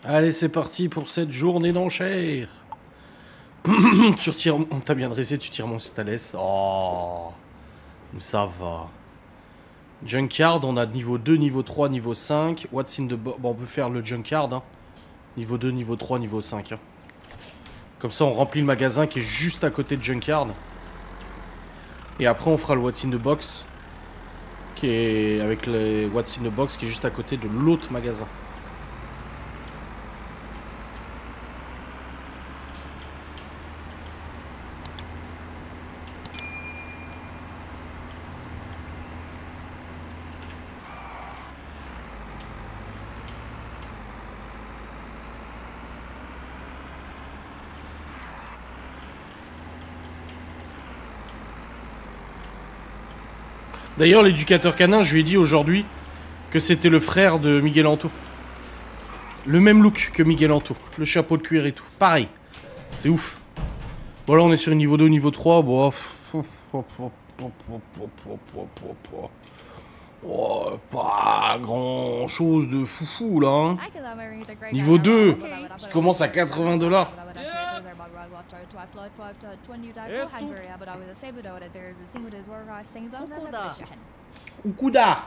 Allez, c'est parti pour cette journée d'enchères. Tu retires... On t'a bien dressé, tu tires mon Stalès. Oh, ça va. Junkyard, on a niveau 2, niveau 3, niveau 5. What's in the box? Bon, on peut faire le Junkyard. Hein. Niveau 2, niveau 3, niveau 5. Hein. Comme ça, on remplit le magasin qui est juste à côté de Junkyard. Et après, on fera le What's in the box. Qui est avec le What's in the box qui est juste à côté de l'autre magasin. D'ailleurs, l'éducateur canin, je lui ai dit aujourd'hui que c'était le frère de Miguel Anto. Le même look que Miguel Anto. Le chapeau de cuir et tout. Pareil. C'est ouf. Bon, là, on est sur le niveau 2, niveau 3. Bon. Oh, pas grand chose de foufou là. Hein. Niveau 2, qui commence à 80 $. Ukuda.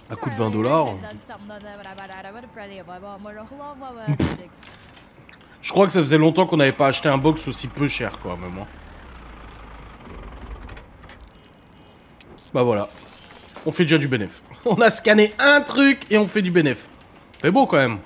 À coup de 20 $. Je crois que ça faisait longtemps qu'on n'avait pas acheté un box aussi peu cher, quoi, même moi. Bah voilà. On fait déjà du bénéf. On a scanné un truc et on fait du bénéf. C'est beau, quand même.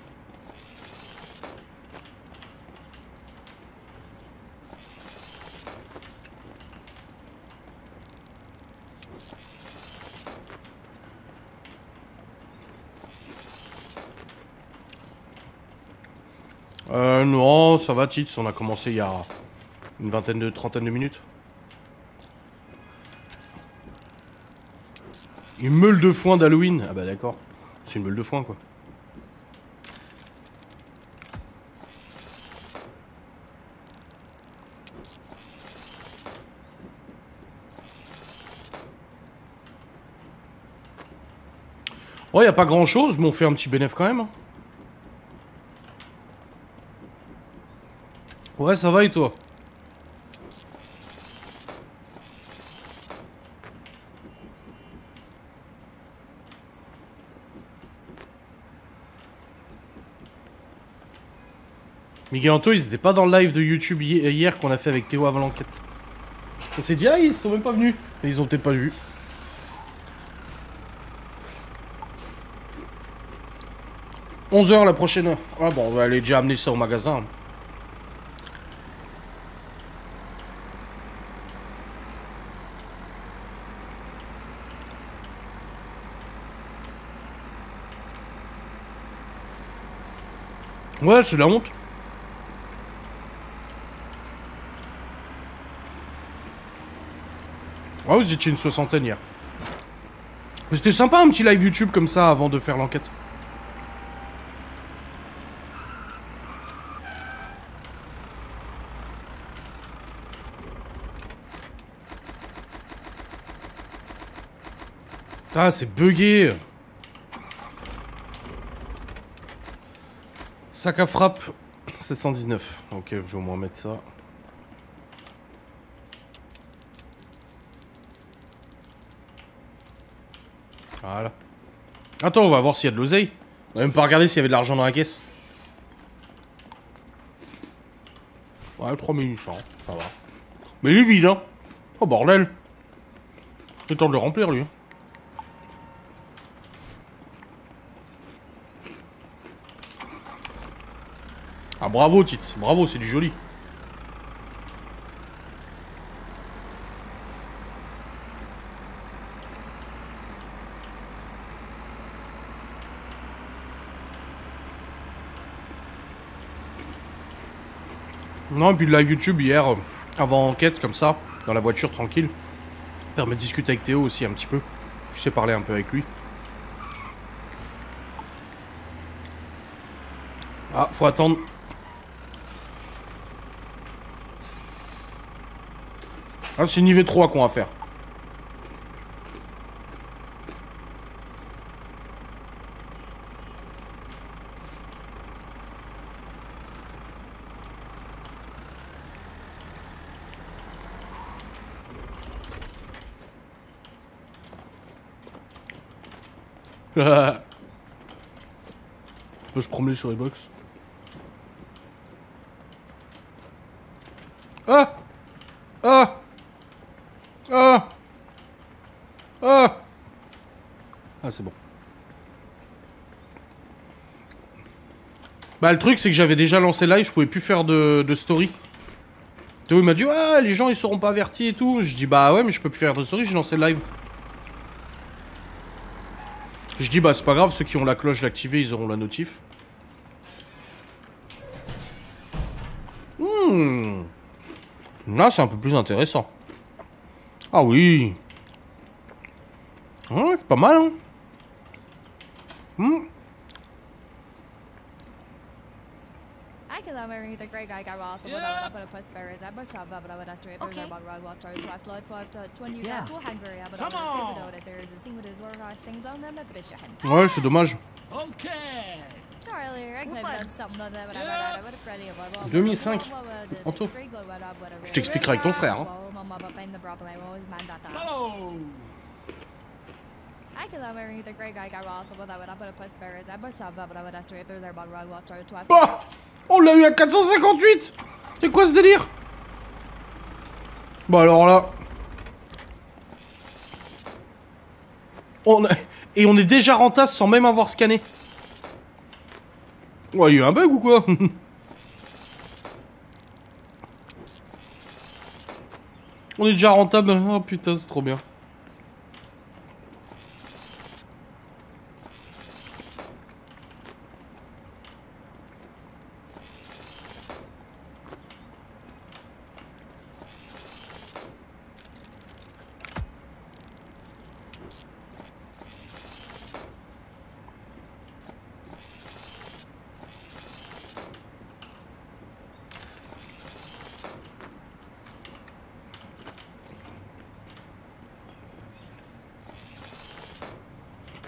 Non, ça va, Tits. On a commencé il y a une trentaine de minutes. Une meule de foin d'Halloween. Ah bah d'accord. C'est une meule de foin, quoi. Oh, y a pas grand chose, mais on fait un petit bénéf quand même. Hein. Ouais, ça va et toi? Miguel Anto, ils étaient pas dans le live de YouTube hier qu'on a fait avec Théo avant l'enquête. On s'est dit, ah, ils sont même pas venus. Et ils ont peut-être pas vu. « 11 h la prochaine. Ah bon, on va aller déjà amener ça au magasin. Ouais, c'est la honte. Ouais, vous étiez une soixantaine hier. Mais c'était sympa un petit live YouTube comme ça avant de faire l'enquête. Ah, c'est bugué. Sac à frappe 719. Ok, je vais au moins mettre ça. Voilà. Attends, on va voir s'il y a de l'oseille. On a même pas regardé s'il y avait de l'argent dans la caisse. Ouais, 3800, ça va. Mais il est vide, hein. Oh bordel. C'est temps de le remplir, lui. Ah bravo, Tits. Bravo, c'est du joli. Non, et puis de la YouTube hier, avant enquête, comme ça, dans la voiture, tranquille. Permet de discuter avec Théo aussi un petit peu. Tu sais parler un peu avec lui. Ah, faut attendre. Ah, c'est niveau 3 qu'on va faire. Peux je promener sur les box. Ah ah ah ah ah c'est bon. Bah le truc c'est que j'avais déjà lancé live, je pouvais plus faire de story. Théo il m'a dit ah les gens ils seront pas avertis et tout. Je dis bah ouais mais je peux plus faire de story, j'ai lancé le live. Je dis bah c'est pas grave, ceux qui ont la cloche d'activer ils auront la notif. Là c'est un peu plus intéressant. Ah oui. Ouais, c'est pas mal hein. Ouais, c'est dommage. 2005. Anto. Je t'expliquerai avec ton frère. Hein. Oh, on l'a eu à 458. C'est quoi ce délire? Bon alors là. Et on est déjà rentable sans même avoir scanné. Ouais, il y a eu un bug ou quoi? On est déjà rentable. Oh putain, c'est trop bien.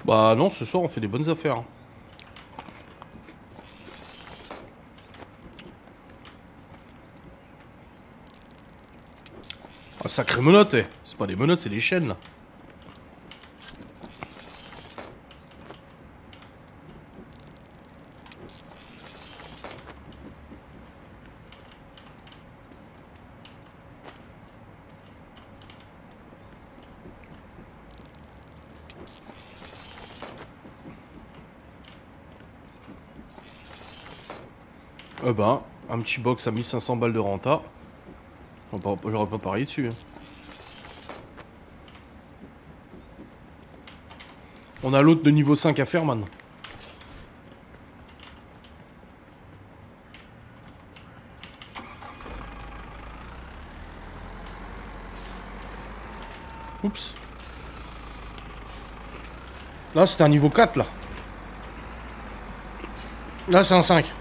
Bah non, ce soir on fait des bonnes affaires. Ah, sacré menottes, eh. C'est pas des menottes, c'est des chaînes là. Ben, un petit box à 1500 balles de renta. J'aurais pas parié dessus. Hein. On a l'autre de niveau 5 à faire, man. Oups. Là, c'était un niveau 4, là. Là, c'est un 5.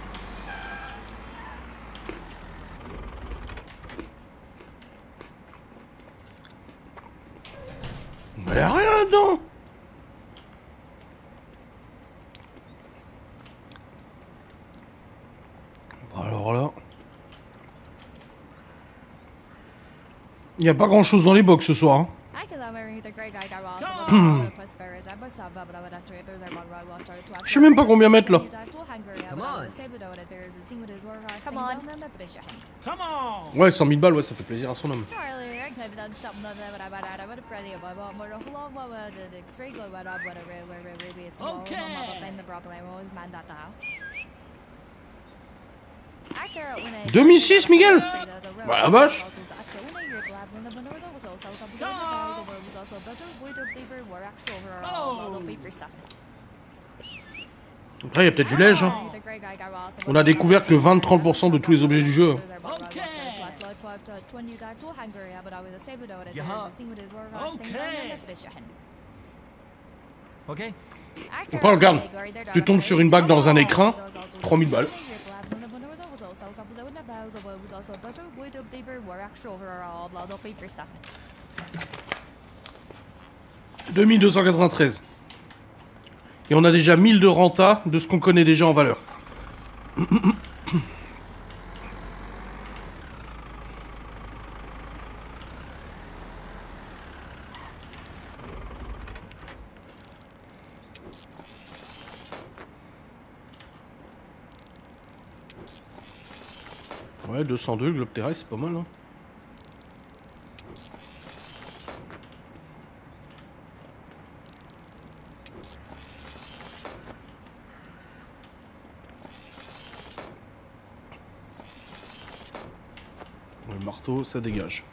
Mais y'a rien là-dedans. Alors là... Il n'y a pas grand-chose dans les box ce soir, hein. Je sais même pas combien mettre là. Ouais, 100 000 balles, ouais, ça fait plaisir à son homme. Okay. 2006, Miguel. Bah la vache. Après, il y a peut-être du lège. Hein. On a découvert que 20-30% de tous les objets du jeu. Ok. Enfin, regarde, tu tombes sur une bague dans un écrin, 3000 balles. « 2293. Et on a déjà 1000 de renta de ce qu'on connaît déjà en valeur. Ouais, 202, le globe terrestre, c'est pas mal, hein. Le marteau, ça dégage.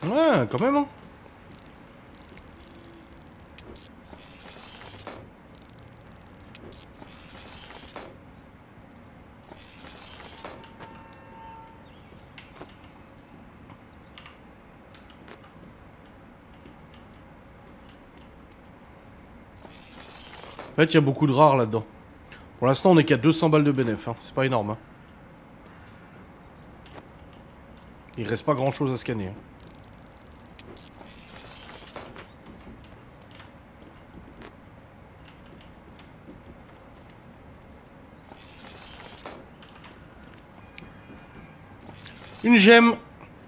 Ouais, quand même, hein. En fait, il y a beaucoup de rares là-dedans. Pour l'instant, on est qu'à 200 balles de bénéf, hein. C'est pas énorme, hein. Il reste pas grand-chose à scanner, hein.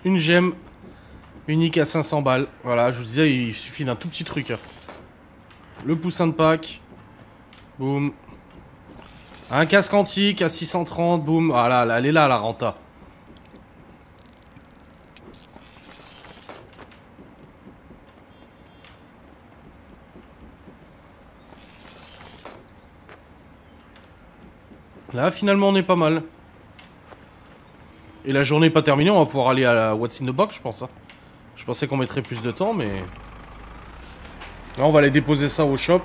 Une gemme unique à 500 balles. Voilà, je vous disais, il suffit d'un tout petit truc. Le poussin de Pâques. Boum. Un casque antique à 630. Boum. Voilà, elle est là, la renta. Là, finalement, on est pas mal. Et la journée n'est pas terminée, on va pouvoir aller à la What's in the Box, je pense. Hein. Je pensais qu'on mettrait plus de temps, mais... Là, on va aller déposer ça au shop.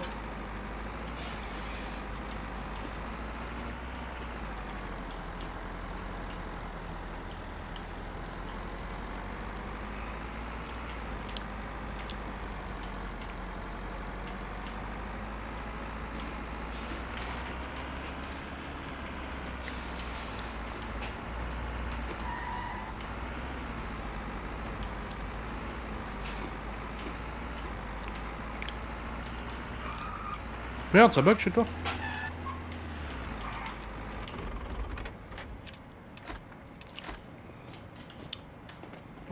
Merde, ça bug chez toi.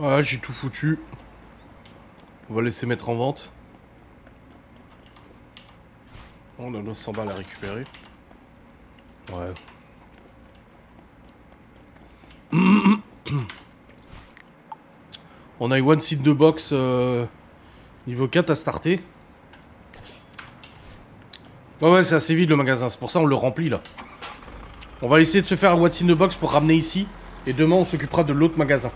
Ouais, j'ai tout foutu. On va laisser mettre en vente. On a 900 balles à récupérer. Ouais. On a eu one seat de box niveau 4 à starter. Ouais, c'est assez vide le magasin, c'est pour ça on le remplit là. On va essayer de se faire un what's in the box pour ramener ici. Et demain on s'occupera de l'autre magasin.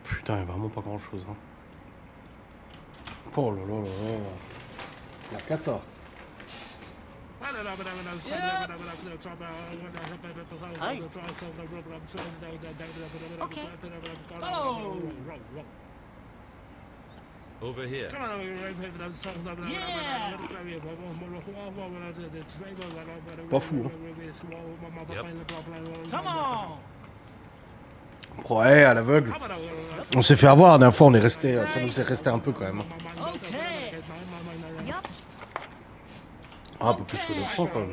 Putain, il y a vraiment pas grand chose. Hein. Oh là là là là. La cata. Hi. Okay. Oh. Over here. Yeah. Pas fou, hein. Come on. Ouais, à l'aveugle. On s'est fait avoir la dernière fois, on est resté, ça nous est resté un peu quand même. Okay. Yup. Ah, un peu plus que 900 quand même.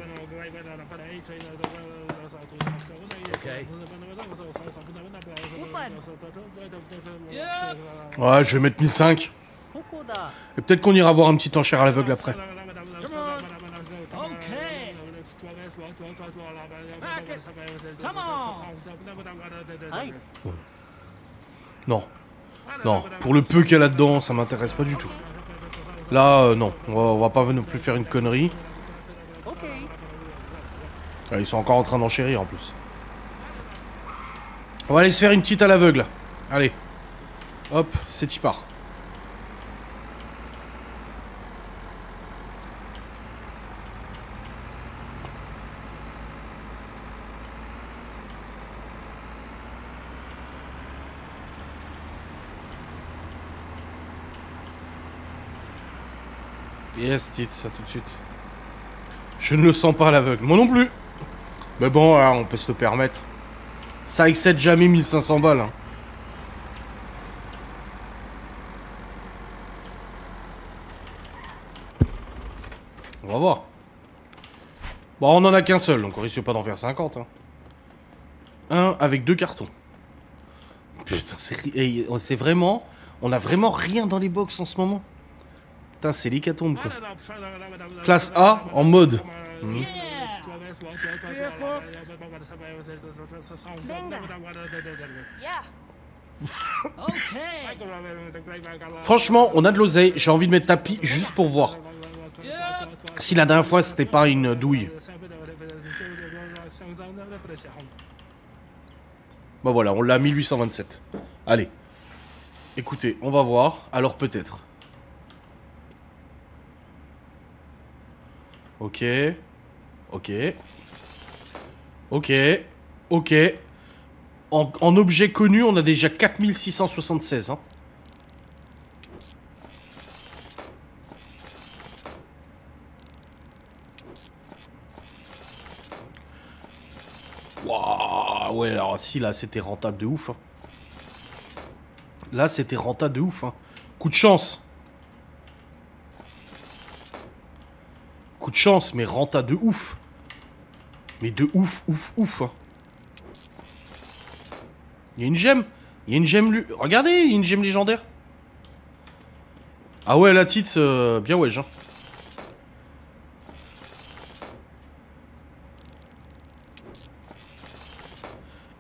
Okay. Open. Yeah. Ouais, je vais mettre 1005. Et peut-être qu'on ira voir un petit enchère à l'aveugle après. Okay. Come on. Non. Non, pour le peu qu'il y a là-dedans, ça m'intéresse pas du tout. Là, non. On va pas non plus faire une connerie. Ah, ils sont encore en train d'enchérir en plus. On va aller se faire une petite à l'aveugle. Allez. Hop, c'est y part. Yes, Tits, ça tout de suite. Je ne le sens pas à l'aveugle. Moi non plus. Mais bon, là, on peut se le permettre. Ça excède jamais 1500 balles. Hein. On va voir. Bon, on en a qu'un seul, donc on risque pas d'en faire 50. Hein. Un avec 2 cartons. Putain, c'est vraiment... On a vraiment rien dans les box en ce moment. Putain, c'est l'hécatombe, quoi. Classe A, en mode. Franchement, on a de l'oseille. J'ai envie de mettre tapis juste pour voir. Si la dernière fois, c'était pas une douille. Bah voilà, on l'a à 1827. Allez. Écoutez, on va voir. Alors peut-être. Ok. Ok. Ok. Ok. En objet connu, on a déjà 4676. Hein. Waouh. Ouais, alors si, là, c'était rentable de ouf. Hein. Là, c'était rentable de ouf. Hein. Coup de chance. Coup de chance, mais renta de ouf. Mais de ouf, ouf, ouf. Hein. Il y a une gemme. Il y a une gemme... Regardez, il y a une gemme légendaire. Ah ouais, la tits, bien ouais, genre.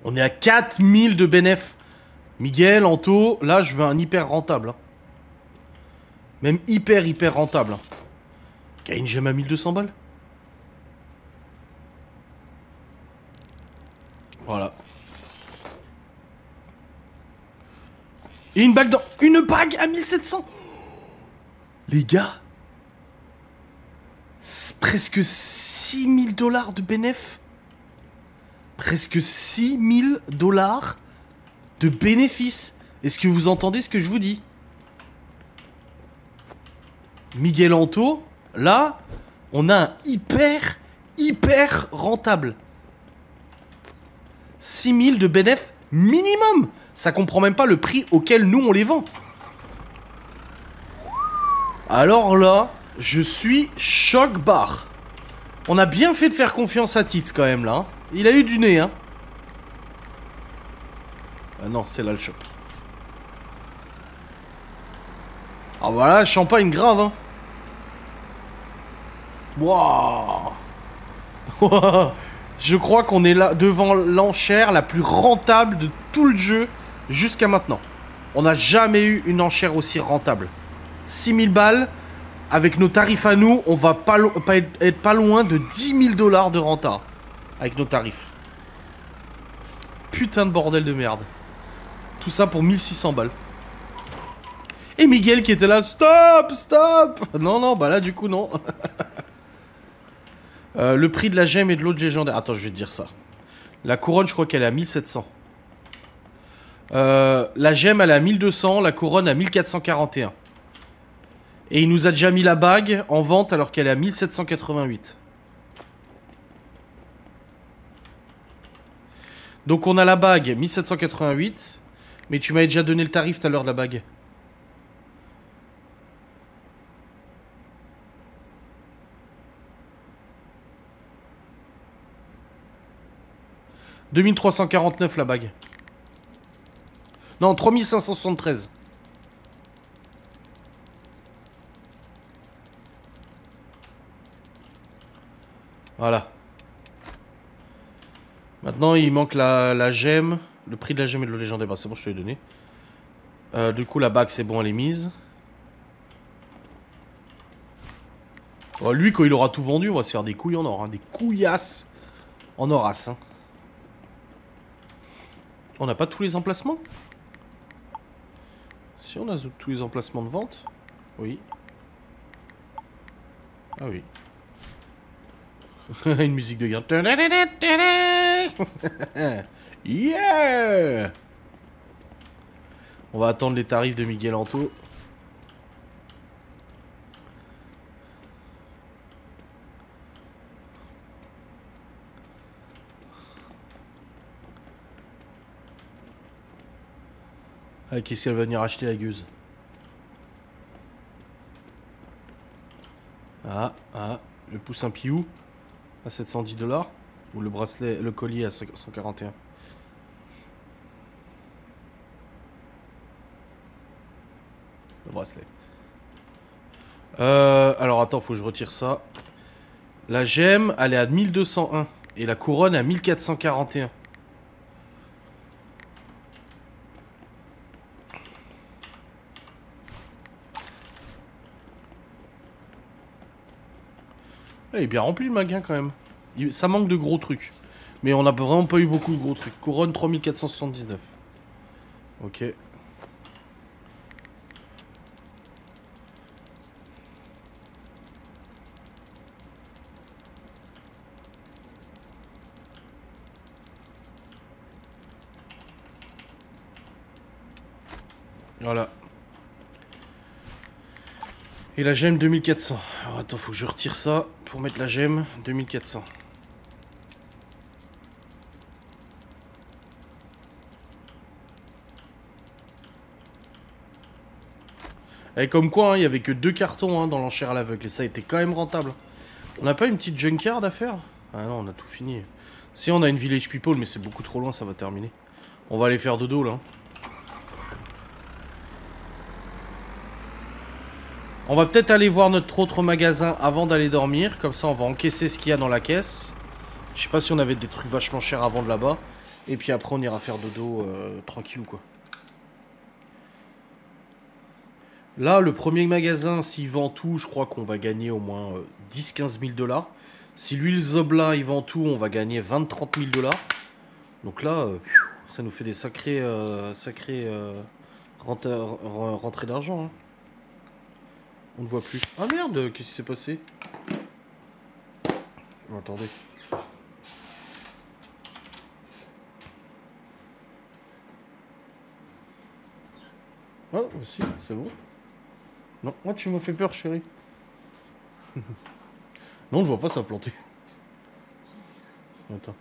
On est à 4000 de bénéf. Miguel, Anto, là, je veux un hyper rentable. Hein. Même hyper, hyper rentable. Hein. Il y a une gemme à 1200 balles. Voilà. Et une bague dans... Une bague à 1700. Les gars. Presque 6000 $ de bénéf. Presque 6000 $ de bénéfices. Est-ce que vous entendez ce que je vous dis? Miguel Anto, là, on a un hyper, hyper rentable. 6000 de bénéf minimum. Ça comprend même pas le prix auquel nous on les vend. Alors là, je suis choc-barre. On a bien fait de faire confiance à Tits quand même là. Hein. Il a eu du nez, hein. Ah non, c'est là le choc. Ah voilà, champagne grave, hein. Waouh. Je crois qu'on est là devant l'enchère la plus rentable de tout le jeu jusqu'à maintenant. On n'a jamais eu une enchère aussi rentable. 6000 balles. Avec nos tarifs à nous, on va être pas loin de 10 000 $ de renta. Avec nos tarifs. Putain de bordel de merde. Tout ça pour 1600 balles. Et Miguel qui était là, stop, stop. Non, non, bah là du coup non. Le prix de la gemme et de l'autre légendaire. Attends, je vais te dire ça. La couronne, je crois qu'elle est à 1700. La gemme, elle est à 1200. La couronne à 1441. Et il nous a déjà mis la bague en vente alors qu'elle est à 1788. Donc on a la bague 1788. Mais tu m'avais déjà donné le tarif tout à l'heure de la bague. « 2349 la bague. » Non, 3573. Voilà. Maintenant, il manque la gemme. Le prix de la gemme et de l'eau légendaire. Bah, c'est bon, je te l'ai donné. Du coup, la bague, c'est bon, elle est mise. Oh, lui, quand il aura tout vendu, on va se faire des couilles en or. Hein. Des couillasses en orasse. Hein. On n'a pas tous les emplacements? Si, on a tous les emplacements de vente. Oui. Ah oui. Une musique de gain. Yeah! On va attendre les tarifs de Miguel Anto. Ah, qu'est-ce qu'elle va venir acheter la gueuse? Ah, le poussin Piou à 710 $. Ou le bracelet, le collier à 141. Le bracelet. Alors attends, faut que je retire ça. La gemme, elle est à 1201. Et la couronne à 1441. Il est bien rempli le magasin quand même. Ça manque de gros trucs. Mais on n'a vraiment pas eu beaucoup de gros trucs. Couronne 3479. Ok. Voilà. Et la gemme 2400. Alors attends, faut que je retire ça pour mettre la gemme 2400. Et comme quoi, il n'y avait que 2 cartons hein, dans l'enchère à l'aveugle. Et ça a été quand même rentable. On n'a pas une petite junkyard à faire? Ah non, on a tout fini. Si, on a une village people, mais c'est beaucoup trop loin, ça va terminer. On va aller faire dodo, là. On va peut-être aller voir notre autre magasin avant d'aller dormir. Comme ça, on va encaisser ce qu'il y a dans la caisse. Je sais pas si on avait des trucs vachement chers à vendre là-bas. Et puis après, on ira faire dodo tranquille ou quoi. Là, le premier magasin, s'il vend tout, je crois qu'on va gagner au moins 10-15 000 $. Si lui, le Zobla, il vend tout, on va gagner 20-30 000 $. Donc là, ça nous fait des sacrées rentrées d'argent. Hein. On ne voit plus. Ah merde, qu'est-ce qui s'est passé? Oh, attendez. Oh, si, c'est bon. Non, moi tu m'as fait peur, chérie. Non, on ne voit pas, ça a planté. Attends.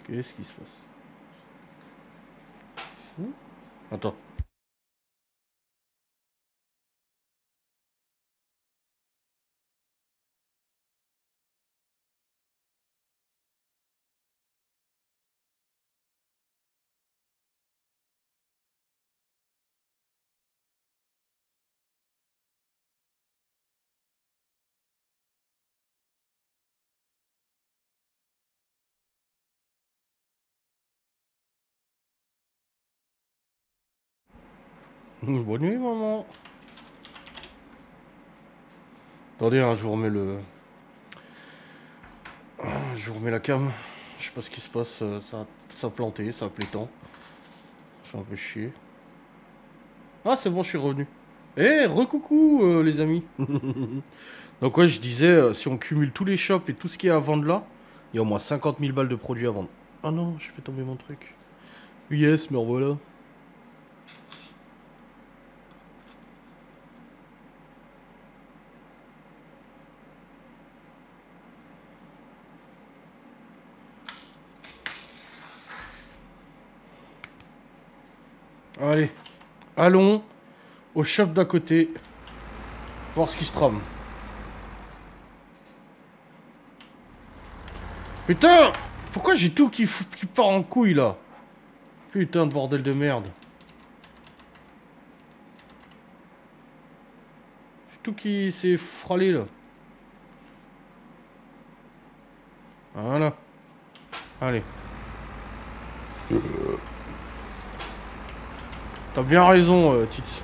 Qu'est-ce qui se passe? Attends. Bonne nuit, maman. Attendez, hein, je vous remets le... Je vous remets la cam. Je sais pas ce qui se passe. Ça a planté, ça a appelé tant. Ça un peu chier. Ah, c'est bon, je suis revenu. Eh, recoucou, les amis. Donc, ouais, je disais, si on cumule tous les shops et tout ce qu'il y a à vendre là, il y a au moins 50 000 balles de produits à vendre. Ah non, je fais tomber mon truc. Yes, mais voilà. Allez, allons au shop d'à côté, voir ce qui se trame. Putain, pourquoi j'ai tout qui part en couille là? Putain de bordel de merde. tout qui s'est frôlé là. Voilà. Allez. T'as bien raison, Tits.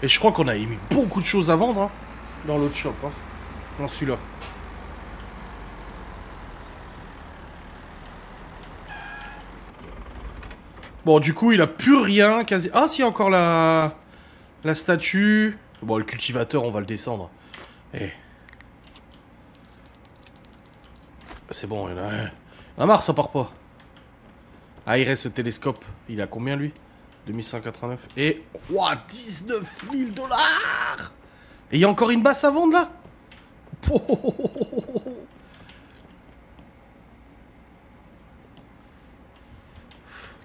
Et je crois qu'on a mis beaucoup de choses à vendre hein, dans l'autre shop, hein, dans celui-là. Bon, du coup, il a plus rien, quasi... Ah, si, encore la statue. Bon, le cultivateur, on va le descendre. Eh. C'est bon, il en a marre, ça part pas. Ah, il reste le télescope. Il a combien, lui? 2189. Et... Ouah, 19 000 $. Et il y a encore une basse à vendre, là.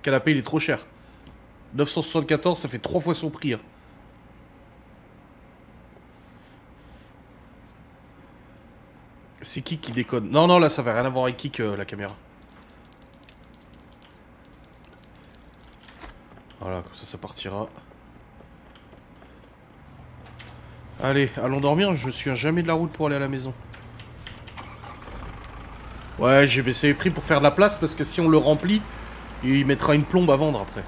Canapé, il est trop cher. 974, ça fait 3 fois son prix. Hein. C'est qui déconne? Non, non, là, ça va rien à voir avec Kik, la caméra. Voilà, comme ça partira. Allez, allons dormir, je suis jamais de la route pour aller à la maison. Ouais, j'ai baissé les prix pour faire de la place, parce que si on le remplit, il mettra une plombe à vendre après.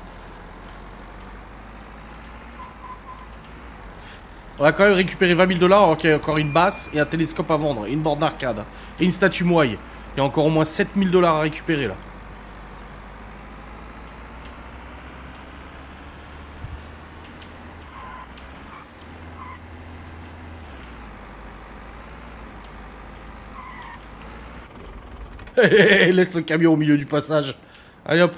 On a quand même récupéré 20 000 $, alors qu'il y a encore une basse et un télescope à vendre, et une borne d'arcade, et une statue mouaille. Il y a encore au moins 7 000 $ à récupérer là. Laisse le camion au milieu du passage. Allez hop.